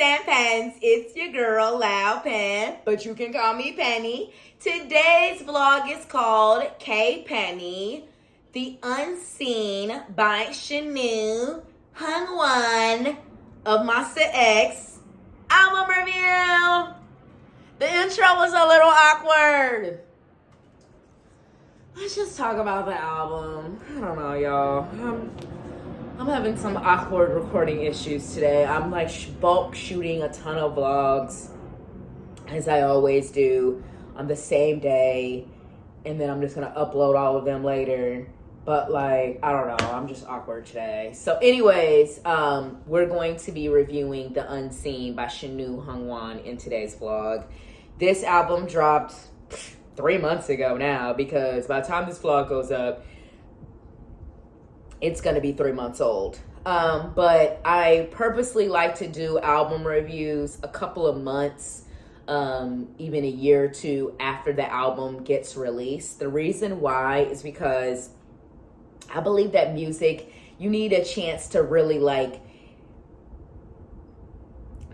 and pens, it's your girl LoudPen, but you can call me Penny. Today's vlog is called K-Penny, The Unseen by Shownu, Hyungwon of MONSTA X album review. The intro was a little awkward. Let's just talk about the album. I don't know, y'all. I'm having some awkward recording issues today. I'm like bulk shooting a ton of vlogs, as I always do, on the same day, and then I'm just gonna upload all of them later. But like, I don't know, I'm just awkward today. So anyways, we're going to be reviewing The Unseen by Shownu Hyungwon in today's vlog. This album dropped 3 months ago now, because by the time this vlog goes up, it's going to be 3 months old. But I purposely like to do album reviews a couple of months, even a year or two after the album gets released. The reason why is because I believe that music, you need a chance to really like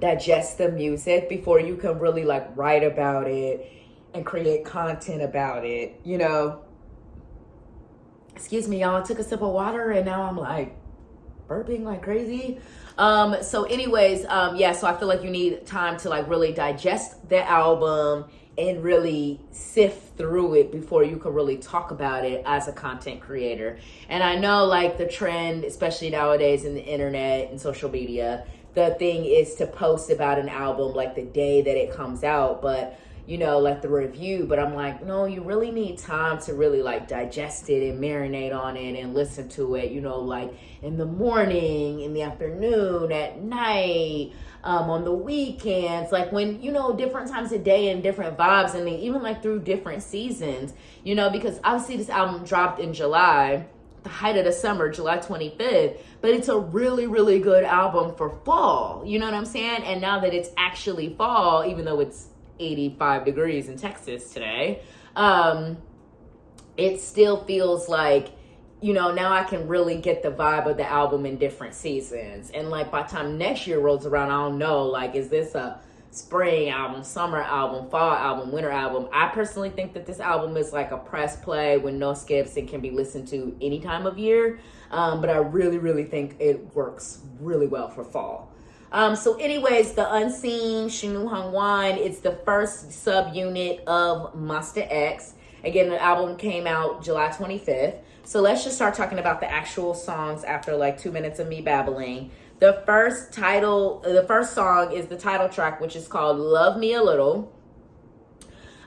digest the music before you can really like write about it and create content about it, you know? Excuse me, y'all. I took a sip of water and now I'm like burping like crazy. So anyways, yeah, so I feel like you need time to like really digest the album and really sift through it before you can really talk about it as a content creator. And I know like the trend, especially nowadays in the internet and social media, the thing is to post about an album like the day that it comes out, but you know, like the review. But I'm like, no, you really need time to really like digest it and marinate on it and listen to it, you know, like in the morning, in the afternoon, at night, on the weekends, like when, you know, different times of day and different vibes, and even like through different seasons, you know, because obviously this album dropped in July, the height of the summer, July 25th, but it's a really, really good album for fall, you know what I'm saying? And now that it's actually fall, even though it's 85 degrees in Texas today, it still feels like, you know, now I can really get the vibe of the album in different seasons. And like by the time next year rolls around, I don't know, like, is this a spring album, summer album, fall album, winter album? I personally think that this album is like a press play with no skips and can be listened to any time of year. But I really, really think it works really well for fall. So anyways, The Unseen, Shownu Hyungwon, it's the first subunit of MONSTA X. Again, the album came out July 25th. So let's just start talking about the actual songs after like 2 minutes of me babbling. The first song is the title track, which is called Love Me a Little.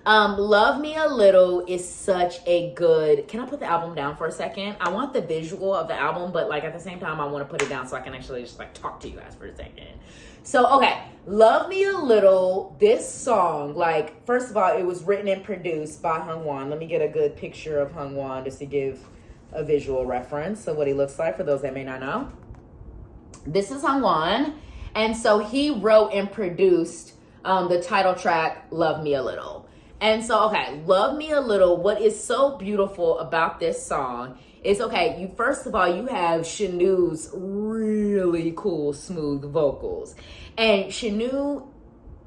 Love Me a Little is such a good... Can I put the album down for a second? I want the visual of the album, but like at the same time, I want to put it down so I can actually just like talk to you guys for a second. So, okay. Love Me a Little, this song, like, first of all, it was written and produced by Hyungwon. Let me get a good picture of Hyungwon just to give a visual reference of what he looks like for those that may not know. This is Hyungwon. And so he wrote and produced the title track, Love Me a Little. And so, okay, Love Me a Little, what is so beautiful about this song is, okay, first of all, you have Shownu's really cool, smooth vocals. And Shownu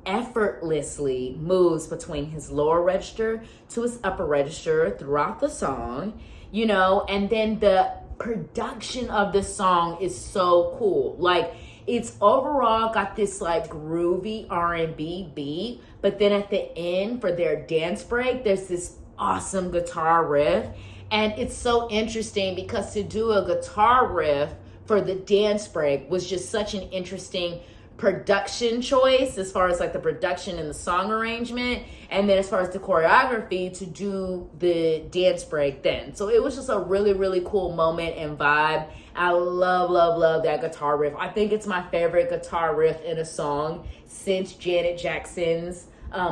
effortlessly moves between his lower register to his upper register throughout the song, you know, and then the production of the song is so cool. Like, it's overall got this like groovy R&B beat, but then at the end for their dance break, there's this awesome guitar riff. And it's so interesting because to do a guitar riff for the dance break was just such an interesting production choice as far as like the production and the song arrangement, and then as far as the choreography to do the dance break then. So it was just a really, really cool moment and vibe. I love, love, love that guitar riff. I think it's my favorite guitar riff in a song since Janet Jackson's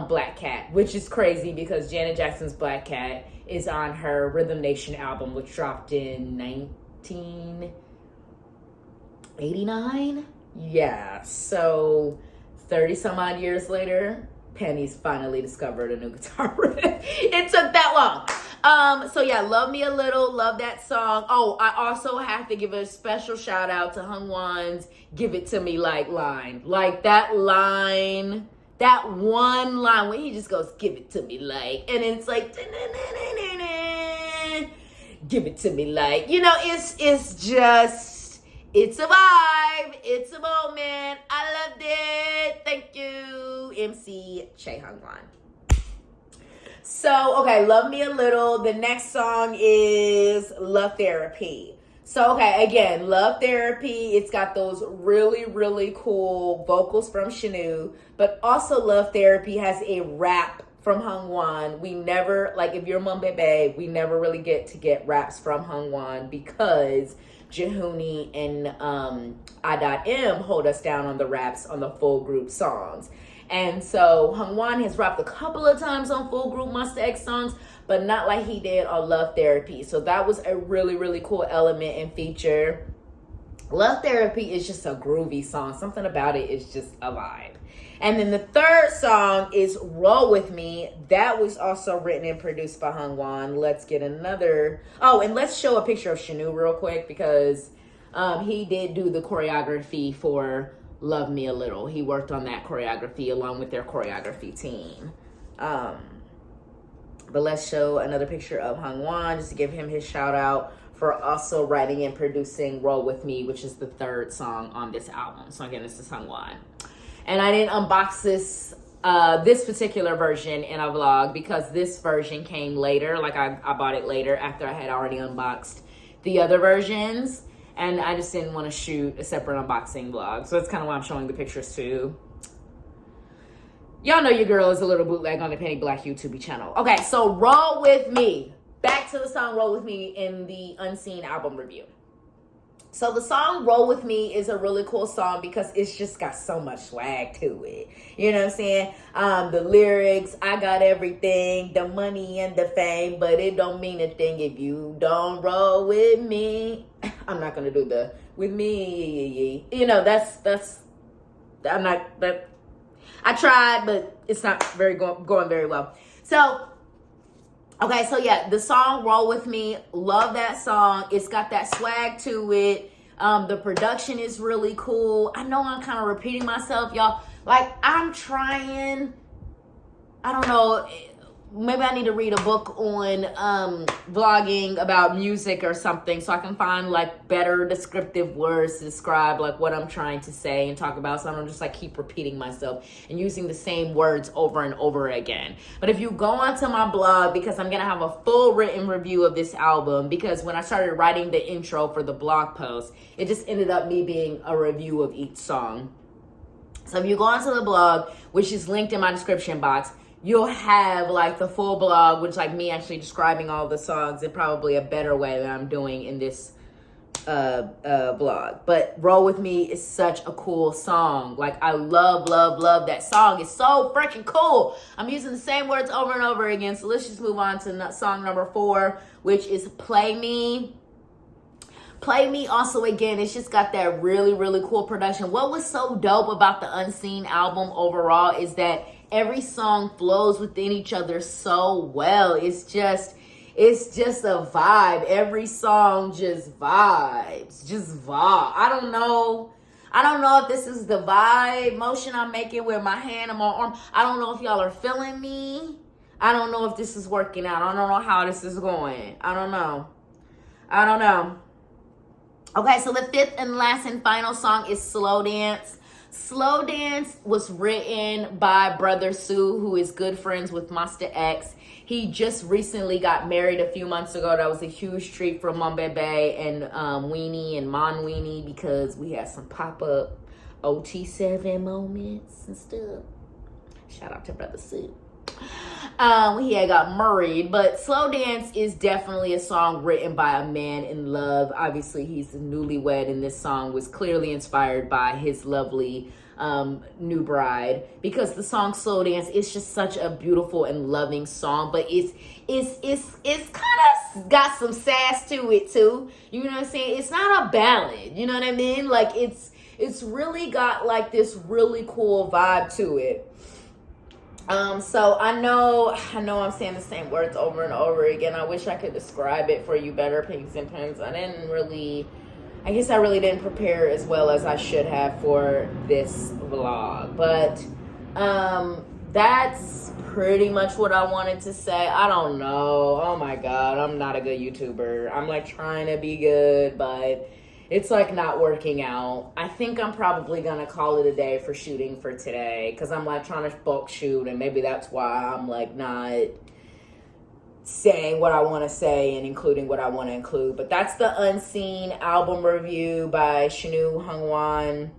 Black Cat, which is crazy because Janet Jackson's Black Cat is on her Rhythm Nation album, which dropped in 1989. Yeah, so 30 some odd years later, Pennies finally discovered a new guitar riff. It took that long. So yeah, Love Me a Little, love that song. Oh, I also have to give a special shout out to Hyungwon's Give It To Me Like line. Like that line, that one line where he just goes, give it to me like, and it's like, give it to me like, you know, it's just, it's a vibe, it's a moment. I loved it. Thank you, MC Che Hyungwon. So, okay, Love Me a Little. The next song is Love Therapy. So, okay, again, Love Therapy. It's got those really, really cool vocals from Shownu, but also Love Therapy has a rap from Hyungwon. We never, like, if you're Monbebe, we never really get raps from Hyungwon because Jaehoon and I.M hold us down on the raps on the full group songs. And so Hyungwon has rapped a couple of times on full group MONSTA X songs, but not like he did on Love Therapy. So that was a really, really cool element and feature. Love Therapy is just a groovy song. Something about it is just a vibe. And then the third song is Roll With Me. That was also written and produced by Hyungwon. Let's get another. Oh, and let's show a picture of Shownu real quick because he did do the choreography for Love Me a Little. He worked on that choreography along with their choreography team. But let's show another picture of Hyungwon just to give him his shout out for also writing and producing Roll With Me, which is the third song on this album. So again, this is Hyungwon. And I didn't unbox this particular version in a vlog because this version came later. Like I bought it later after I had already unboxed the other versions. And I just didn't want to shoot a separate unboxing vlog. So that's kind of why I'm showing the pictures too. Y'all know your girl is a little bootleg on the Penny Black YouTube channel. Okay, so Roll With Me. Back to the song Roll With Me in the Unseen album review. So the song Roll With Me is a really cool song because it's just got so much swag to it. You know what I'm saying? The lyrics, I got everything, the money and the fame, but it don't mean a thing if you don't roll with me. I'm not going to do the with me. You know, I'm not, that I tried, but it's not very going very well. So, okay, so yeah, the song Roll With Me, love that song. It's got that swag to it. The production is really cool. I know I'm kind of repeating myself, y'all. Like, I'm trying, I don't know, maybe I need to read a book on vlogging about music or something so I can find like better descriptive words to describe like what I'm trying to say and talk about, so I don't just like keep repeating myself and using the same words over and over again. But if you go onto my blog, because I'm gonna have a full written review of this album, because when I started writing the intro for the blog post, it just ended up me being a review of each song. So if you go onto the blog, which is linked in my description box, you'll have like the full blog, which like me actually describing all the songs in probably a better way than I'm doing in this blog. But Roll With Me is such a cool song. Like, I love that song. It's so freaking cool. I'm using the same words over and over again. So let's just move on to song number 4, which is Play Me. Play Me also, again, it's just got that really, really cool production. What was so dope about the Unseen album overall is that every song flows within each other so well. It's just a vibe. Every song just vibes. Just vibe. I don't know if this is the vibe motion I'm making with my hand on my arm. I don't know if y'all are feeling me. I don't know if this is working out. I don't know how this is going. I don't know. Okay, so the 5th and last and final song is Slow Dance. Slow Dance was written by Brother Sue, who is good friends with MONSTA X. He just recently got married a few months ago. That was a huge treat for Monbebe and Weenie and Mon Weenie, because we had some pop-up OT7 moments and stuff. Shout out to Brother Sue. He had got married, but Slow Dance is definitely a song written by a man in love. Obviously, he's newlywed, and this song was clearly inspired by his lovely new bride, because the song Slow Dance is just such a beautiful and loving song, but it's kind of got some sass to it too. You know what I'm saying? It's not a ballad. You know what I mean? Like, it's really got like this really cool vibe to it. So I know I'm saying the same words over and over again. I wish I could describe it for you better, Pinks and Pens. I guess I really didn't prepare as well as I should have for this vlog. But that's pretty much what I wanted to say. I don't know. Oh my God, I'm not a good YouTuber. I'm like trying to be good, but it's like not working out. I think I'm probably gonna call it a day for shooting for today, because I'm like trying to bulk shoot, and maybe that's why I'm like not saying what I want to say and including what I want to include. But that's the Unseen album review by Shownu Hyungwon.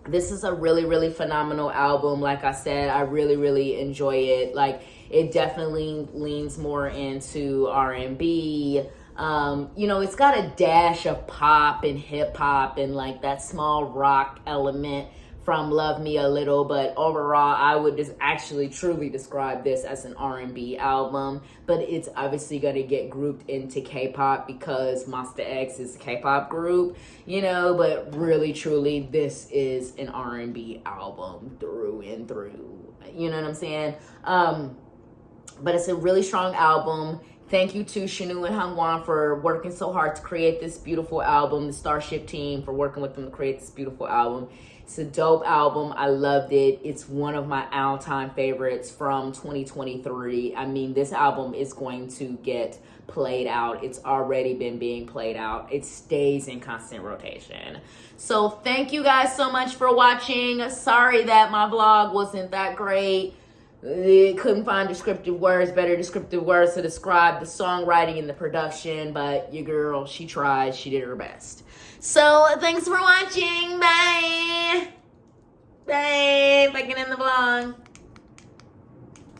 This is a really, really phenomenal album. Like I said, I really, really enjoy it. Like, it definitely leans more into R&B. You know, it's got a dash of pop and hip hop and like that small rock element from Love Me a Little, but overall I would just actually truly describe this as an R&B album. But it's obviously going to get grouped into K-pop because MONSTA X is a K-pop group, you know, but really truly this is an R&B album through and through, you know what I'm saying? But it's a really strong album. Thank you to Shownu and Hyungwon for working so hard to create this beautiful album. The Starship team for working with them to create this beautiful album. It's a dope album. I loved it. It's one of my all-time favorites from 2023. I mean, this album is going to get played out. It's already been being played out. It stays in constant rotation. So thank you guys so much for watching. Sorry that my vlog wasn't that great. Couldn't find better descriptive words to describe the songwriting and the production, but your girl, she tried. She did her best. So thanks for watching. Bye. Bye. Back in the vlog.